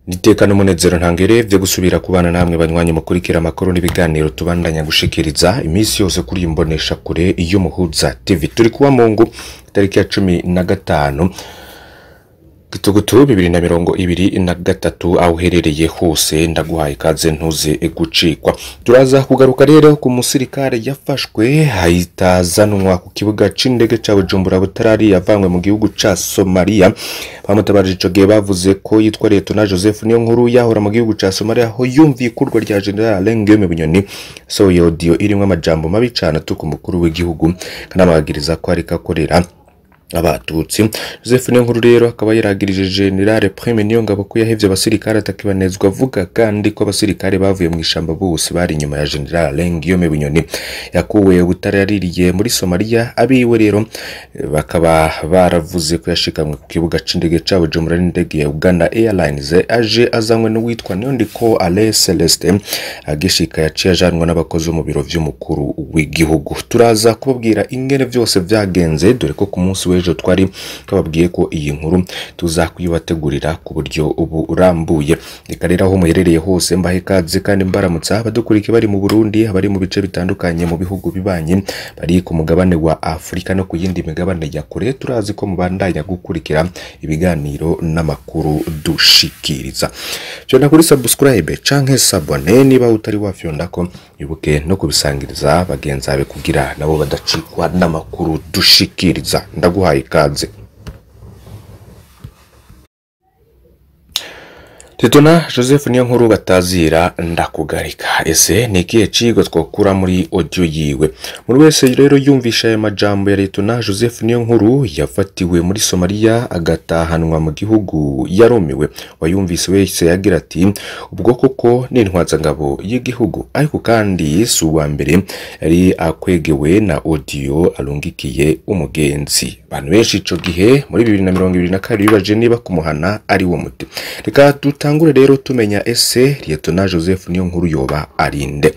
Nitekano munezero ntangere vyo gusubira kubana namwe banywanyi mukurikira amakuru n'ibiganiro tubandanya gushikiriza imisi yose kuri imbonesha kure iyo muhuza TV. Turi kuwa Mungu tariki ya 15 Gitugutu 2023 aho uherereye hose ndaguhaye kaze ntuze gucikwa. Turaza kugaruka rero ku musirikare yafashwe hayitazanwa ku kibuga c'indege ca Bujumbura Butarari yavanywe mu gihugu ca Somalia. Bamutabarije ico gihe bavuze ko yitwa Lieutenant Joseph Niyonkuru yahora mu gihugu ca Somalia aho yumviye ikurwa rya General Ngeme Bunyoni. So iyo audio irimwe amajambo mabi cane atuka umukuru w'igihugu kanamagiriza ko ariko akorera abatutsi. Joseph Niyonkuru rero akaba yaragirije General Prime Niyongabo ko yahevye abasirikare atakibanezwa avuga kandi ko abasirikare bavuye mu ishamba bose bari inyuma ya General Ngeme Bunyoni yakuwe butaraririye muri Somalia. Abiwe rero bakaba baravuze ko yashikamwe ku kibuga c'indege ca Bujumbura n'indege ya Uganda Airlines aje azanywe n'uwitwa Niyondiko Ale Celeste agishika yaciye ajanwa n'abakozi mu biro vy'umukuru w'igihugu. Turaza kubabwira ingene vyose vyagenze dore ko ku munsi ejo twari kababwiye ko iyi nkuru tuzakuyibategurira ku buryo ubu urambuye. Reka rero aho muherereye hose mbahe kaze kandi mbaramutsa abadukurike bari mu Burundi, bari mu bice bitandukanye mu bihugu bibanye, bari ku mugabane wa Afrika no ku yindi migabane ya kure. Turazi ko mubandanya gukurikira ibiganiro n'amakuru dushikiriza. Cyona kuri subscribe canke sabone niba utari wafyonda ko ibuke no kubisangiriza bagenzabe kugira nabo badacikwa n'amakuru dushikiriza. Ndaguhaye ikaze. Lieutenant Joseph Niyonkuru batazira ndakugarika. Ese ni ikihe cigo twokura muri audio yiwe? Muri wese rero yumvisha aya majambo ya Lieutenant Joseph Niyonkuru yafatiwe muri Somalia agatahanwa mu gihugu yaromiwe. Wayumvise wese yagira ati ubwo koko n'intwaza ngabo y'igihugu, ariko kandi si uwa mbere yari akwegewe na audio alungikiye umugenzi. Bantu benshi ico gihe muri 2022 bibaje niba kumuhana ari wo muti. Reka tangure rero tumenya ese Lieutenant Joseph Niyonkuru yoba arinde.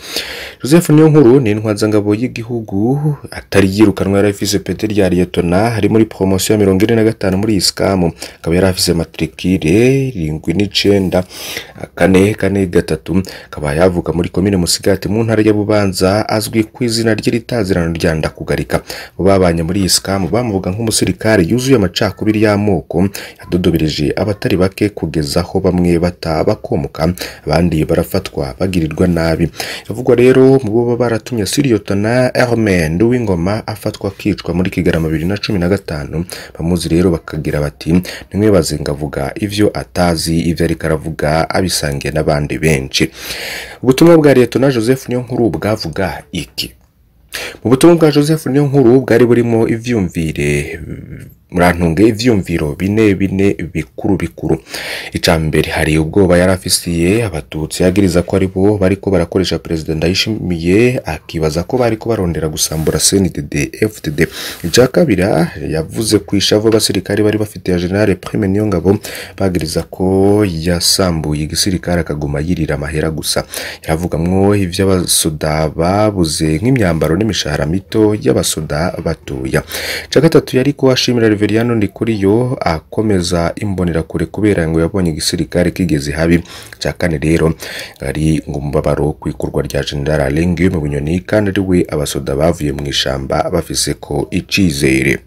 Joseph Niyonkuru ni intwaza ngabo y'igihugu atari yirukanwa yarafise pete rya Lieutenant hari muri promotion ya 45 muri iskamu, akaba yarafise matricule 79 443, akaba yavuka muri commune Musigati mu ntara ya Bubanza, azwi ku izina ry'itazirano rya ndakugarika. Babanye muri iskamu bamuvuga nk'umusirikare yuzuye amacakubiri y'amoko yadodobereje abatari bake kugeza aho bamwe batabakomuka abandi barafatwa bagirirwa nabi. Yavugwa rero mu bo baratumye Lieutenant Hermen Nduwingoma afatwa kicwa muri Kigarama 2015. Bamuzi rero bakagira bati nimwe bazengavuga ivyo atazi, ivyo ari karavuga abisangiye n'abandi benshi. Ubutumwa bwa Lieutenant Joseph Niyonkuru bwavuga iki? Mu butumwa bwa Joseph Niyonkuru bwari burimo ivyumvire murantunge ivyumviro bine bikuru. Icambere hari ubwoba yarafisiye abatutsi yagiriza ko aribo bariko barakoresha President Ndayishimiye, akibaza ko bariko barondera gusambura CNDD FDD. Ijakabira yavuze kwishavu abasirikari bari bafite ya General Prime Niyongabo bagiriza ko yasambuye igisirikare akaguma yirira amahera gusa. Yaravugamwo ivyo abasoda babuze nk'imyambaro n'imishahara mito y'abasoda batoya. Gatatu yari ko ashimira Veriano Ndikuriyo akomeza imbonera kure kubera ngo yabonye igisirikare kigeze habi. Kane rero ari ngo mubabaro kwikurwa rya General Ngeme Bunyoni kandi ari we abasoda bavuye mu ishamba bafise ko icizere.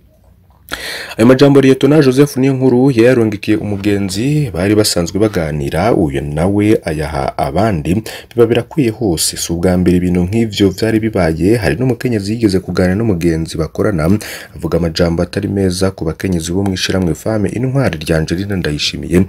Ayo majambo Lieutenant Joseph Niyonkuru yarongikiye umugenzi bari basanzwe baganira, uyo nawe ayaha abandi. Biba birakwiye hose, si ubwa mbere ibintu nk'ivyo vyari bibaye. Hari n'umukenyezi yigeze kuganira n'umugenzi bakorana avuga amajambo atari meza ku bakenyezi bo mwishiramwe Femme Intwari rya Angelina Ndayishimiye.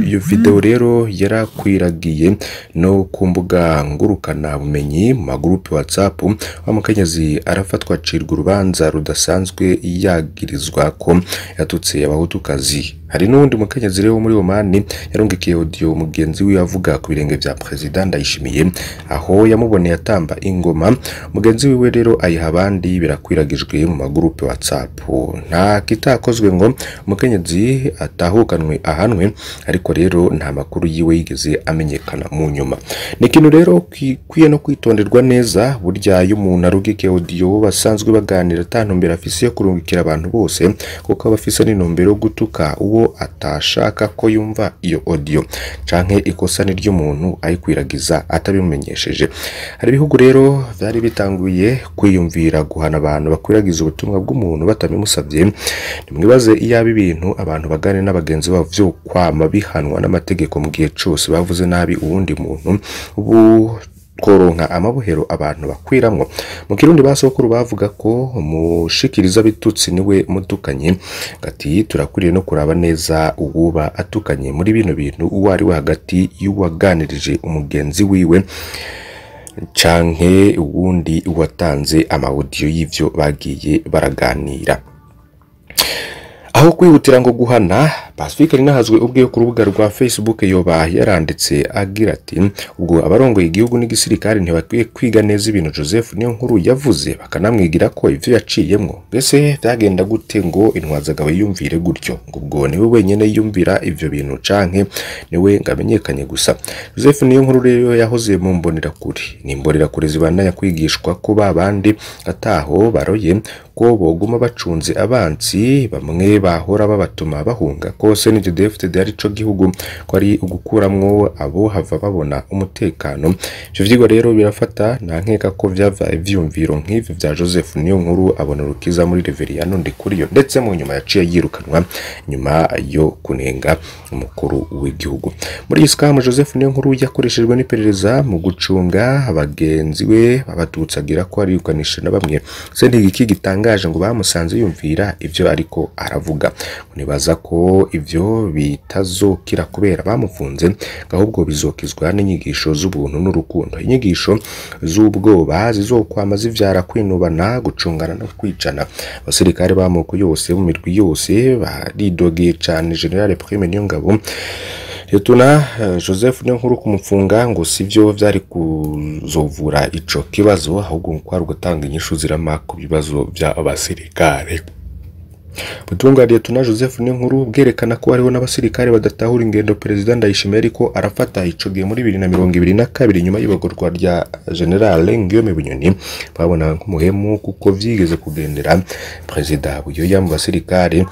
Iyo video rero yarakwiragiye no ku mbuga ngurukana bumenyi mu magroupe WhatsApp. Wa mukenyezi arafatwa acirwa urubanza rudasanzwe yagirizwa ko yatutse abahutukazi. Hari n'undi mukenyezi rero muri Omani yarungikiye audio umugenzi we avuga ku birenge vya President Ndayishimiye aho yamuboneye atamba ingoma. Mugenzi we rero ayiha abandi birakwiragijwe mu magroupe WhatsApp. Nta kitakozwe ngo umukenyezi atahukanwe ahanwe, ariko rero nta makuru yiwe yigeze amenyekana mu nyuma. Ni kintu rero kwiye no kwitonderwa neza. Burya y'umuntu arugikiye audio basanzwe baganira atantumbera afise yo kurungikira abantu bose, kuko abafise n'intumbero gutuka uwo ko atashaka ko yumva iyo audio canke ikosa ni ry'umuntu ayikwiragiza atabimumenyesheje. Hari ibihugu rero byari bitanguye kwiyumvira guhana abantu bakwiragiza ubutumwa bw'umuntu batabimusabye. Nimwibaze iyaba ibintu abantu bagane n'abagenzi babo vyo kwama bihanwa n'amategeko mu gihe cyose bavuze nabi uwundi muntu, ubu koronka amabuhero abantu bakwiramwo. Mu Kirundi basokuru bavuga ko umushikiriza bitutsi niwe mutukanye, gati turakwiriye no kuraba neza uwuba atukanye muri bino bintu uwo ari we hagati y'uwaganirije umugenzi wiwe canke uwundi watanze amaudio y'ivyo bagiye baraganira. Aho kwihutira ngo guhana, Pacifique Ninahazwe ubwe ku rubuga rwa Facebook yoba yaranditse agira ati ubwo abarongoye igihugu n'igisirikare ntibakwiye kwiga neza ibintu Joseph Niyonkuru yavuze bakanamwigira ko ivyo yaciyemwo. Mbese byagenda gute ngo intwazagabo yumvire gutyo? Ubwo niwe wenyene yumvira ivyo bintu canke niwe ngamenyekanye gusa? Joseph Niyonkuru rero yahoze mu mbonera kuri, ni mbonera kuri zibandanya kwigishwa ko babandi ataho baroye ko boguma bacunze abansi bamwe bahora babatuma bahunga kose ni DFTD ari co gihugu ko ari ugukuramwo abo hava babona umutekano. Ivyo vyigwa rero birafata na nkeka ko vyava ivyumviro nk'ivyo vya Joseph Niyonkuru abona rukiza muri Reveriyano Ndikuriyo, ndetse mu nyuma yaciye yirukanwa nyuma yo kunenga umukuru w'igihugu. Muri iskamu Joseph Niyonkuru yakoreshejwe n'iperereza mu gucunga abagenzi we babatutsagira ko ari ukanisha na bamwe. Senti iki gitangaje ngo bamusanze yumvira ivyo ariko aravuga. Nibaza ko ivyo bitazokira kubera bamufunze, ahubwo bizokizwa n'inyigisho z'ubuntu n'urukundo. Inyigisho z'ubwoba zizokwama zivyara kwinubana, gucungana no kwicana. Abasirikare bamoko yose mu mirwi yose baridogeye cyane General Prime Niyongabo. Yatuna Joseph Niyonkuru kumufunga ngo sivyo vyari kuzovura ico kibazo, ahubwo ko ari gutanga inyishu zirama ku bibazo vya abasirikare. Butunga Liyetona Joseph Niyonkuru bwerekana ko hariho n'abasirikare badatahura ingendo Perezida Ndayishimiye ariko arafata ico gihe muri 2022 nyuma y'ibagorwa rya General Ngiyome Bunyoni babona nk'umuhemu kuko vyigeze kugendera Perezida Buyoya mu basirikare.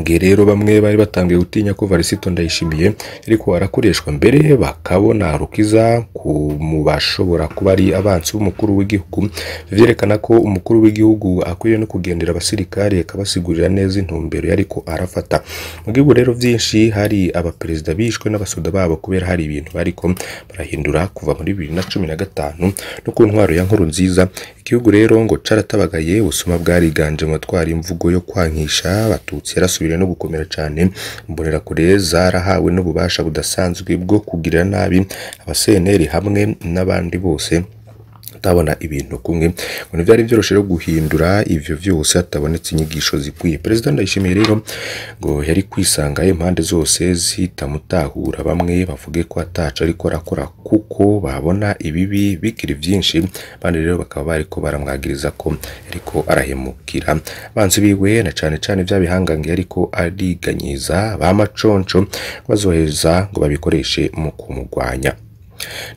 Rero bamwe bari batangiye gutinya ko Varisito Ndayishimiye ariko arakoreshwa mbere bakabona rukiza ku mubashobora kuba ari abansi b'umukuru w'igihugu. Vyerekana ko umukuru w'igihugu akwiye no kugendera abasirikare akabasigurira neza intumbero yariko arafata. Mu gihugu rero vyinshi hari abaperezida bishwe n'abasoda babo kubera hari ibintu bariko barahindura kuva muri 2015 no ku ntwaro ya Nkurunziza. Igihugu rero ngo caratabagaye, ubusuma bwariganje mu twari imvugo yo kwankisha abatutsi yarasubira no gukomera cyane. Mbonera kure zarahawe n'ububasha budasanzwe bwo kugira nabi abaseneri hamwe n'abandi bose tabona ibintu kumwe. Ngo byari byoroshye guhindura ivyo vyose atabonetse inyigisho zikwiye. Perezida Ndayishimiye rero ngo yari kwisanga impande zose zitamutahura, bamwe bavuge ko ataca ariko arakora kuko babona ibibi bikiri vyinshi, bandi rero bakaba bariko baramwagiriza ko ariko arahemukira abanzi biwe na cane cane vyabihangange ariko ariganyiza bamaconco bazoheza ngo babikoreshe mu kumugwanya.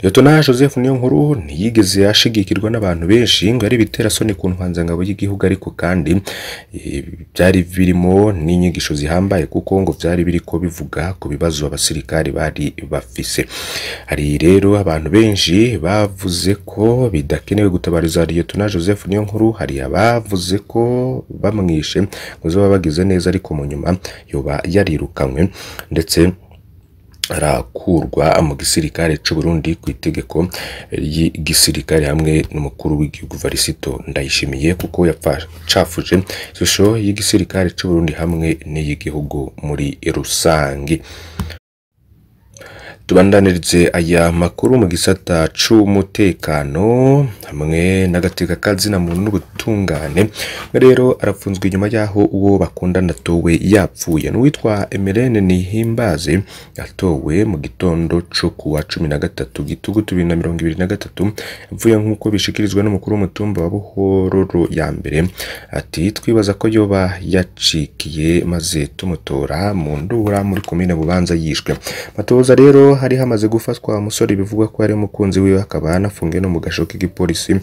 Liyetona Joseph Niyonkuru ntiyigeze ashigikirwa n'abantu benshi ngo ari bitera soni ku ntwanzangabo y'igihugu, ariko kandi byari birimo n'inyigisho zihambaye kuko ngo byari biriko bivuga ku bibazo abasirikari bari bafise. Hari rero abantu benshi bavuze ko bidakenewe gutabariza Liyetona Joseph Niyonkuru, hari abavuze ko bamwishe ngo zoba bagize neza ariko mu nyuma yoba yarirukanywe ndetse arakurwa mu gisirikare c'u Burundi ku itegeko y'igisirikare hamwe n'umukuru w'igihugu Varisito Ndayishimiye kuko yapfacafuje ishusho y'igisirikare c'u Burundi hamwe n'iy'igihugu muri rusangi. Tubandanirize aya makuru mu gisata c'umutekano hamwe n'agateka kazina muntu n'ubutungane. Rero arafunzwe inyuma yaho uwo bakundana towe yapfuye. N'uwitwa Emerene Nihimbaze yatowe mu gitondo cyo kuwa 13 Gitugutu 2023 yapfuye nk'uko bishikirizwa n'umukuru w'umutumba wa Buhororo ya mbere. Ati twibaza ko yoba yacikiye maze tumutora mu ndura muri komine Bubanza yishwe. Matoza rero hari hamaze gufatwa umusore bivugwa ko ari mukunzi wiwe akaba anafungiye no mu gasho k'igipolisi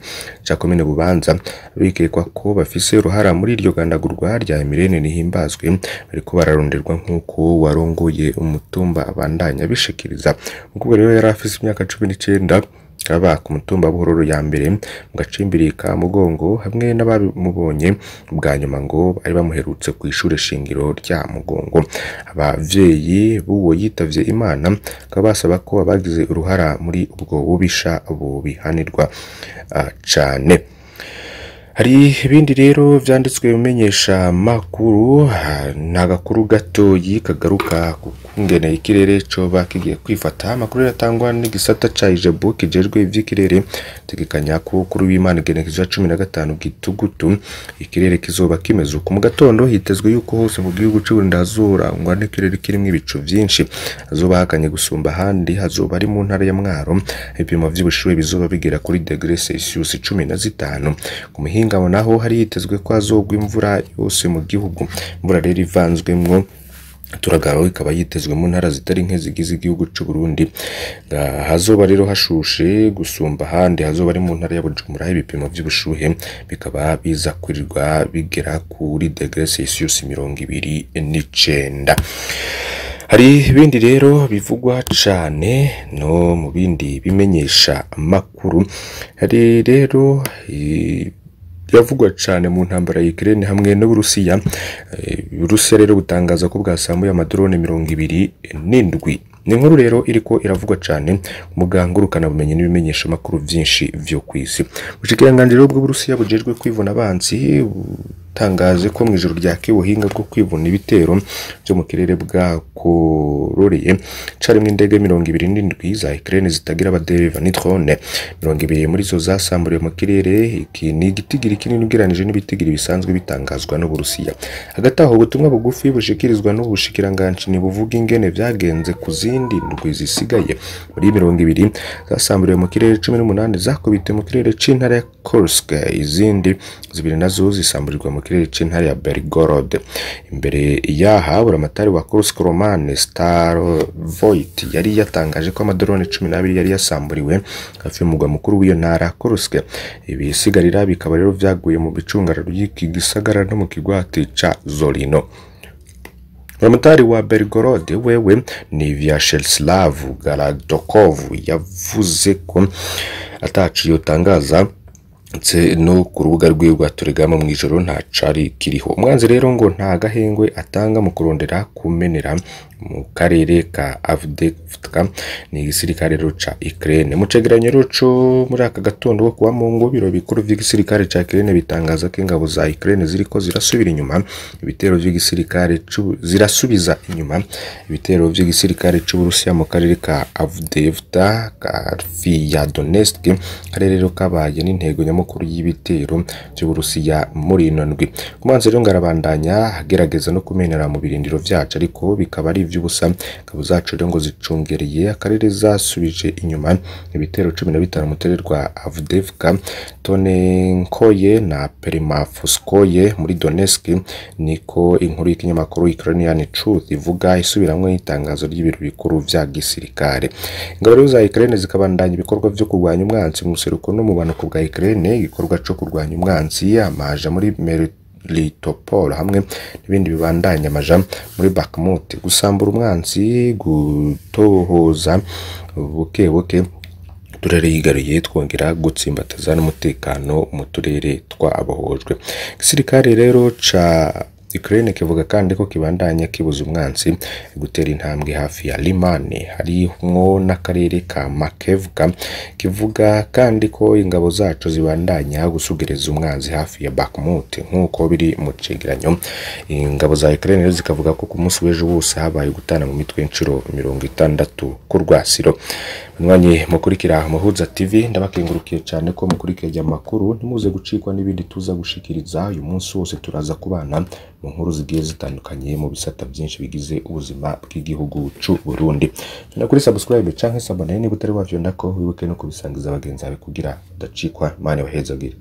ca komine Bubanza bikekwa ko bafise uruhara muri iryo gandagurwa rya Emirene Nihimbazwe bariko bararonderwa nk'uko warongoye umutumba abandanya bishikiriza. Umukobwa rero yari afise imyaka 19 aba ku mutumba Buhororo ya mbere mu gacimbiri ka Mugongo hamwe n'abamubonye bwa nyuma ngo bari bamuherutse ku ishure shingiro rya Mugongo. Abavyeyi buwo yitavye Imana kabasaba ko abagize uruhara muri ubwo bubisha bubihanirwa cane. Hari ibindi rero vyanditswe bimenyesha makuru n'agakuru gatoyi kagaruka kungene ikirere co bakigiye kwifata. Amakuru yatangwa n'igisata ca Ijebu kijejwe ivy'ikirere tegekanya ko kuri w'Imana igenekezo 15 gitugutu ikirere kizoba kimeze uko. Mu gatondo hitezwe yuko hose mu gihugu c'Uburundi hazora ngwa n'ikirere kirimwe ibicu vyinshi, hazoba hakanye gusumba handi, hazoba ari mu ntara ya Mwaro ibipimo vy'ubushuhe bizoba bigera kuri °C 15. Ku ngabo naho hari yitezwe ko azogwa imvura yose mu gihugu. Imvura rero ivanzwemwo turagaro ikaba yitezwe mu ntara zitari nke zigize igihugu c'u Burundi. Hazoba rero hashushe gusumba handi, hazoba ari mu ntara ya Bujumbura ibipimo vy'ubushuhe bikaba biza kurirwa bigera kuri °C 29. Hari ibindi rero bivugwa cane no mu bindi bimenyesha makuru. Hari rero yavugwa cane mu ntambara ya Ukraine hamwe n'Uburusiya. Uburusiya rero butangaza ko bwasambuye amadrone 27. Ni inkuru rero iriko iravugwa cane mugangurukana bumenye n'ibimenyesha makuru vyinshi vyo kwisi. Ubushikiranganje rero bw'Uburusiya bujejwe kwivuna abanzi tangaje ko mwijoro rya kibuhinga bwo kwivuna ibitero byo mu kirere bwa kororeye carimwe indege 27 za Ukraine zitagira abadeva ni drone 20 muri zo zasamburiwe mu kirere. Iki ni igitigiri kinini ugeranije n'ibitigiri bisanzwe bitangazwa n'Uburusiya. Hagati aho ubutumwa bugufi bushikirizwa n'ubushikiranganje ni buvuga ingene vyagenze ku zindi ndwi zisigaye muri 20 zasamburiwe mu kirere 18 zakubite mu kirere c'intara ya Kursk, izindi zibiri nazo zisamburirwa mu kirere c'intara ya Belgorod. Imbere yaha buramatari wa Kursk Roman Starovoit yari yatangaje ko amadrone 12 yari yasamburiwe hafi y'umugwa mukuru w'iyo ntara Kursk. Ibisigarira bikaba rero vyaguye mu bicungararo y'iki gisagara no mu kigwati ca Zolino. Buramatari wa Belgorod wewe ni Vyacheslav Galadokov yavuze ko ataciye tangaza no ku rubuga rwe rwa Telegram mu ijoro nta cari kiriho. Umwanzi rero ngo nta gahengwe atanga mu kurondera kumenera mu karere ka Avdiivka ni igisirikare rero ca Ukraine. Mu cegeranyo rero co muri aka gatondo kuwa Mungu biro bikuru vy'igisirikare ca Ukraine bitangaza ko ingabo za Ukraine ziriko zirasubira inyuma ibitero vy'igisirikare zirasubiza inyuma ibitero vy'igisirikare c'Uburusiya mu karere ka Avdiivka hafi ya Donetsk. Karere rero kabaye n'intego nyamukuru y'ibitero by'Uburusiya muri ino ndwi. Kumanze rero ngarabandanya agerageza no kumenera mu birindiro vyacu ariko bikaba ari ivy'ubusa. Kabo zacu rero ngo zicungereye akarere zasubije inyuma ibitero 15 mu turere rwa Avdiivka, Tonenkoye na Perimafskoye muri Donetsk. Niko inkuru y'ikinyamakuru Ukrainian Truth ivuga isubiramwe itangazo ry'ibiro bikuru vya gisirikare. Ingabo rero za Ukraine zikabandanya ibikorwa vyo kurwanya umwanzi mu seruko no mu banuko bwa Ukraine. Igikorwa cyo kurwanya umwanzi amaja muri Melitopol hamwe n'ibindi bibandanya amaja muri Bakhmut. Gusambura umwanzi, gutohoza buke turere yigaruye twongera gutsimbataza n'umutekano mu turere twabohojwe. Gisirikare rero ca Ukraine kivuga kandi ko kibandanya kibuza umwanzi gutera intambwe hafi ya Limani harimwo n'akarere ka Makevka. Kivuga kandi ko ingabo zacu zibandanya gusugereza umwanzi hafi ya Bakhmut nk'uko biri mu cegeranyo. Ingabo za Ukraine zikavuga ko ku munsi w'ejo wose habaye gutana mu mitwe incuro 60 ku rwasiro. Mwanye mukurikira Muhuza TV ndabakengurukiye cyane ko mukurikije amakuru ntimuze gucikwa n'ibindi tuza gushikiriza. Uyu munsi wose turaza kubana mu nkuru zigiye zitandukanye mu bisata byinshi bigize ubuzima bw'igihugu c'u Burundi. Kuri subscribe canke sabone niba utari wavyo ndako wibuke no kubisangiza abagenzi bawe kugira udacikwa. Mane bahezagire.